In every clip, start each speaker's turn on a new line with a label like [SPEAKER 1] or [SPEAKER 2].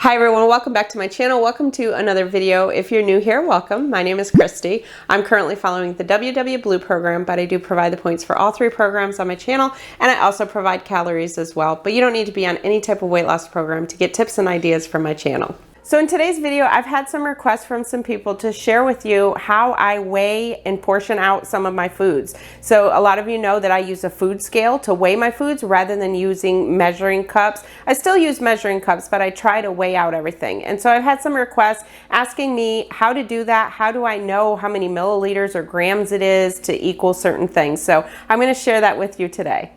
[SPEAKER 1] Hi everyone, welcome back to my channel. Welcome to another video. If you're new here, welcome. My name is Kristi. I'm currently following the WW Blue program, but I do provide the points for all three programs on my channel, and I also provide calories as well. But you don't need to be on any type of weight loss program to get tips and ideas from my channel. So in today's video, I've had some requests from some people to share with you how I weigh and portion out some of my foods. So a lot of you know that I use a food scale to weigh my foods rather than using measuring cups. I still use measuring cups, but I try to weigh out everything. And so I've had some requests asking me how to do that. How do I know how many milliliters or grams it is to equal certain things? So I'm going to share that with you today.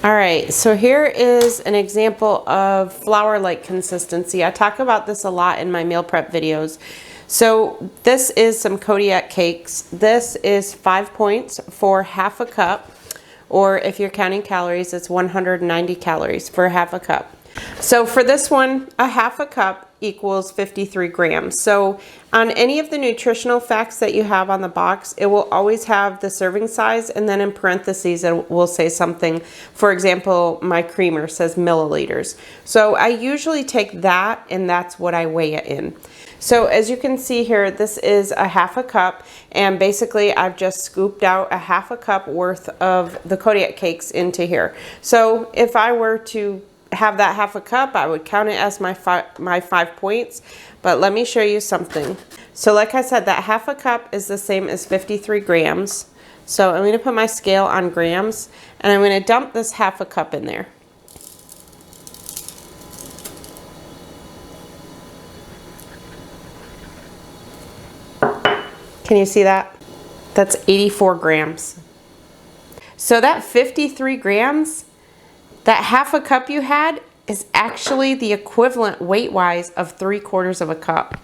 [SPEAKER 1] All right, so here is an example of flour-like consistency. I talk about this a lot in my meal prep videos. So this is some Kodiak cakes. This is 5 points for half a cup, or if you're counting calories, it's 190 calories for half a cup. So for this one, a half a cup equals 53 grams. So on any of the nutritional facts that you have on the box, it will always have the serving size, and then in parentheses it will say something. For example, my creamer says milliliters. So I usually take that, and that's what I weigh it in. So as you can see here, this is a half a cup, and basically I've just scooped out a half a cup worth of the Kodiak cakes into here. So if I were to have that half a cup, I would count it as my 5 points. But let me show you something. So like I said, that half a cup is the same as 53 grams. So I'm going to put my scale on grams, and I'm going to dump this half a cup in there. Can you see that? That's 84 grams. So that 53 grams, that half a cup you had, is actually the equivalent weight-wise of 3/4 of a cup.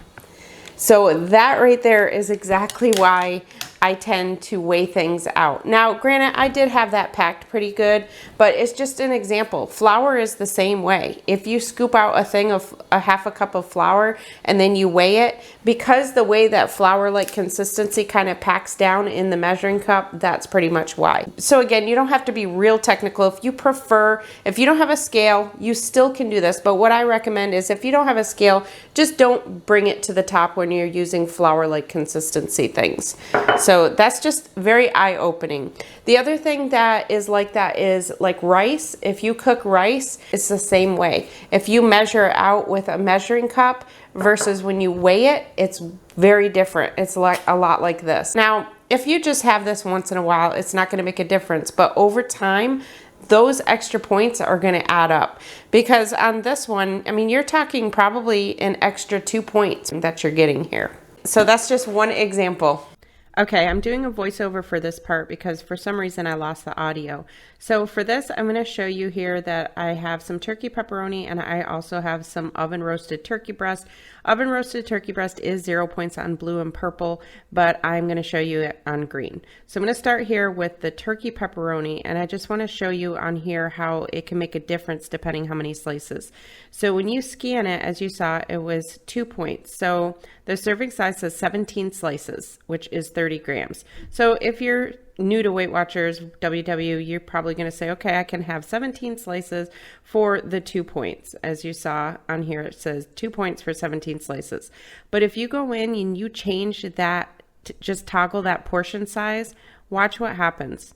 [SPEAKER 1] So that right there is exactly why I tend to weigh things out. Now, granted, I did have that packed pretty good, but it's just an example. Flour is the same way. If you scoop out a half a cup of flour and then you weigh it, because the way that flour-like consistency kind of packs down in the measuring cup, that's pretty much why. So again, you don't have to be real technical. If you prefer, if you don't have a scale, you still can do this. But what I recommend is if you don't have a scale, just don't bring it to the top when you're using flour-like consistency things. So that's just very eye-opening. The other thing that is like rice. If you cook rice, it's the same way. If you measure it out with a measuring cup versus when you weigh it, it's very different. It's like a lot like this. Now, if you just have this once in a while, it's not going to make a difference. But over time, those extra points are going to add up, because on this one, I mean, you're talking probably an extra 2 points that you're getting here. So that's just one example. Okay, I'm doing a voiceover for this part because for some reason I lost the audio. So for this, I'm going to show you here that I have some turkey pepperoni, and I also have some oven roasted turkey breast. Oven roasted turkey breast is 0 points on blue and purple, but I'm going to show you it on green. So I'm going to start here with the turkey pepperoni, and I just want to show you on here how it can make a difference depending how many slices. So when you scan it, as you saw, it was 2 points. So the serving size says 17 slices, which is 30 grams. So if you're new to Weight Watchers WW, you're probably going to say, okay, I can have 17 slices for the 2 points. As you saw on here, it says 2 points for 17 slices. But if you go in and you change that, just toggle that portion size, watch what happens.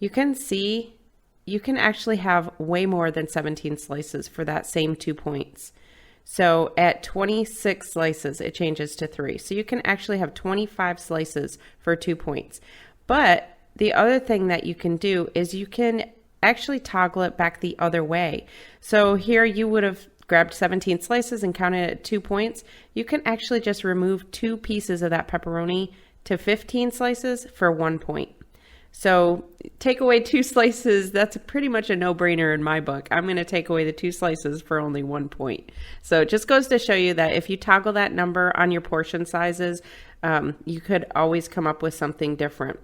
[SPEAKER 1] You can see you can actually have way more than 17 slices for that same 2 points. So at 26 slices, it changes to 3. So you can actually have 25 slices for 2 points. But the other thing that you can do is you can actually toggle it back the other way. So here you would have grabbed 17 slices and counted at 2 points. You can actually just remove 2 pieces of that pepperoni to 15 slices for 1 point. So take away 2 slices, that's pretty much a no-brainer in my book. I'm going to take away the 2 slices for only 1 point. So it just goes to show you that if you toggle that number on your portion sizes, you could always come up with something different.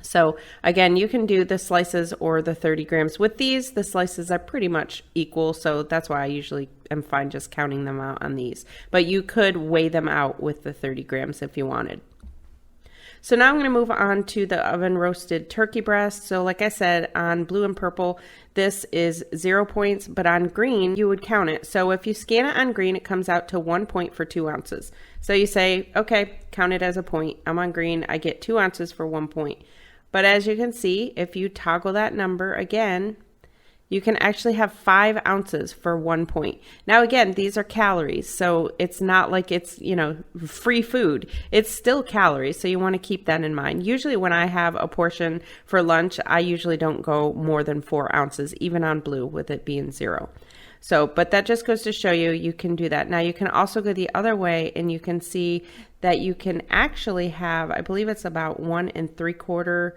[SPEAKER 1] So again, you can do the slices or the 30 grams. With these, the slices are pretty much equal, so that's why I usually am fine just counting them out on these. But you could weigh them out with the 30 grams if you wanted. So now I'm going to move on to the oven roasted turkey breast. So like I said, on blue and purple, this is 0 points, but on green, you would count it. So if you scan it on green, it comes out to 1 point for 2 ounces. So you say, okay, count it as a point. I'm on green, I get 2 ounces for 1 point. But as you can see, if you toggle that number again, you can actually have 5 ounces for 1 point. Now again, these are calories, so it's not like it's, you know, free food. It's still calories, so you want to keep that in mind. Usually when I have a portion for lunch, I usually don't go more than 4 ounces, even on blue, with it being 0. So, but that just goes to show you, you can do that. Now you can also go the other way, and you can see that you can actually have, I believe it's about 1 3/4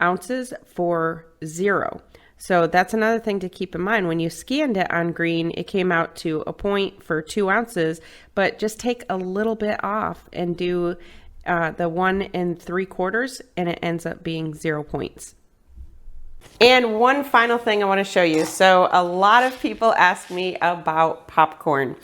[SPEAKER 1] ounces for 0. So that's another thing to keep in mind. When you scanned it on green, it came out to a point for 2 ounces, but just take a little bit off and do the 1 3/4, and it ends up being 0 points. And one final thing I want to show you. So a lot of people ask me about popcorn,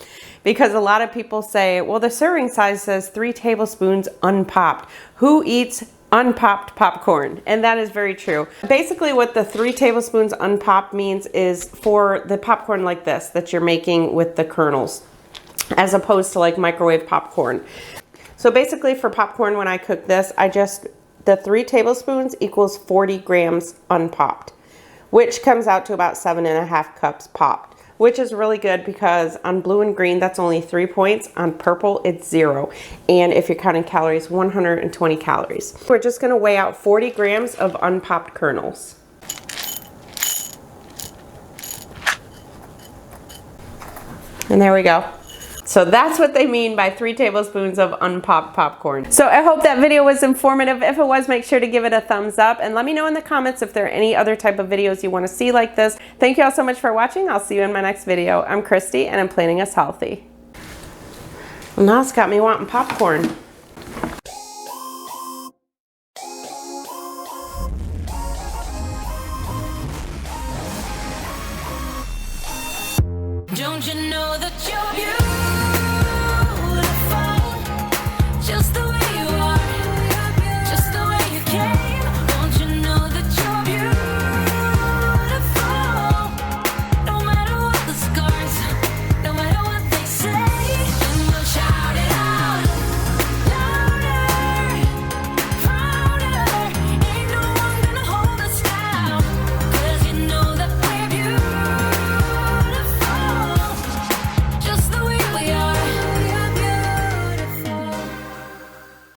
[SPEAKER 1] because a lot of people say, well, the serving size says 3 tablespoons unpopped. Who eats unpopped popcorn? And that is very true. Basically what the 3 tablespoons unpopped means is for the popcorn like this that you're making with the kernels, as opposed to like microwave popcorn. So basically for popcorn, when I cook this, the 3 tablespoons equals 40 grams unpopped, which comes out to about 7.5 cups popped, which is really good because on blue and green, that's only 3 points. On purple, it's 0. And if you're counting calories, 120 calories. We're just gonna weigh out 40 grams of unpopped kernels. And there we go. So that's what they mean by 3 tablespoons of unpopped popcorn. So I hope that video was informative. If it was, make sure to give it a thumbs up and let me know in the comments if there are any other type of videos you want to see like this. Thank you all so much for watching. I'll see you in my next video. I'm Kristi and I'm Planning Us Healthy. Well, now it's got me wanting popcorn.
[SPEAKER 2] Don't you know